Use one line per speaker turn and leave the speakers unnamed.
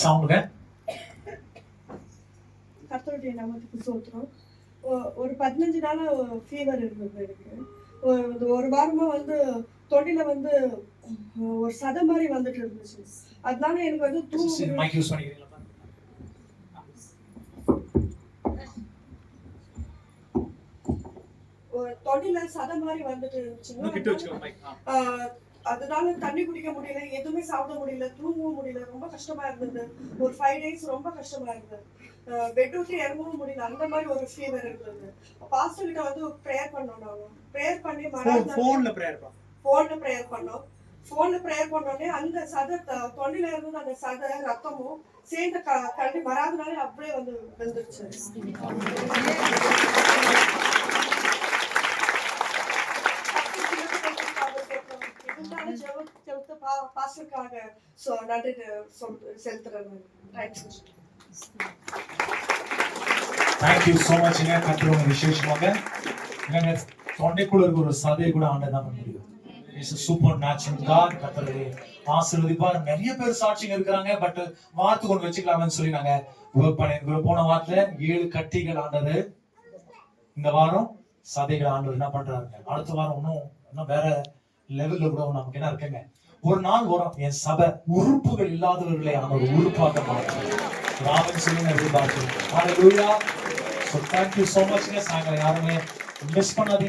சவுண்டுங்க.
கர்த்தருடைய நாமத்துக்கு ஸ்தோத்திரம். ஒரு 15 நாளா ஃபீவர் இருந்தது எனக்கு. ஒரு வாரமா தொண்டையில ஒரு சதை மாதிரி வந்துட்டு இருந்துச்சு. அதனால எனக்கு
மைக் யூஸ் பண்ணிக்கிறீங்களா?
தொண்டையில சதை மாதிரி வந்துட்டு இருந்துச்சு. அதனால தண்ணி குடிக்க முடியல, எதுவுமே சாப்பிட முடியல, தூங்கவும் முடியல, ரொம்ப கஷ்டமா இருந்தது. ஒரு 5 days ரொம்ப கஷ்டமா இருந்தது. பெட் விட்டு இறங்கவும் முடியல, அந்த மாதிரி ஒரு ஃபீவர் இருந்தது. பாஸ்டர் கிட்ட ப்ரேயர் பண்ணோம். நாங்க ப்ரேயர் பண்ணி
ஃபோன்ல ப்ரேயர்
பண்ணோம். பண்ணோடனே அந்த சதை தொண்டையில இருந்தது, அந்த சதை ரத்தமும் சேர்ந்த கண்டி வராதனாலே அப்படியே வந்துருச்சு. பாஸ்டருக்காக நன்றி செலுத்துறேன்.
Thank you so மச்ங்க. கர்த்தர் விசேஷமாக தொண்டைக்குள்ள இருக்க ஒரு சதையை கூட ஆண்டதான் பண்ண முடியும். It's a supernatural God. கர்த்தர் ஆசீர்வதிப்பார். நிறைய பேர் சாட்சிங்க இருக்காங்க. பட் வார்த்தை கொண்டு வச்சுக்கலாம்னு சொல்லி நாங்க போன வாரத்துல 7 கட்டிகள் ஆண்டது, இந்த வாரம் சதைகள் ஆண்டது என்ன பண்றாருங்க. அடுத்த வாரம் இன்னும் வேற லெவல்ல கூட நமக்கு என்ன இருக்குங்க. ஒரு நாள் வரும் என் சபை உறுப்புகள் இல்லாதவர்களை அவர் உறுப்பாக்க மாட்டார் சொல்லி எதிர்பார்க்கிறேன். Hallelujah. So thank you so much. சாயங்காலம் யாருமே மிஸ் பண்ணாதீங்க.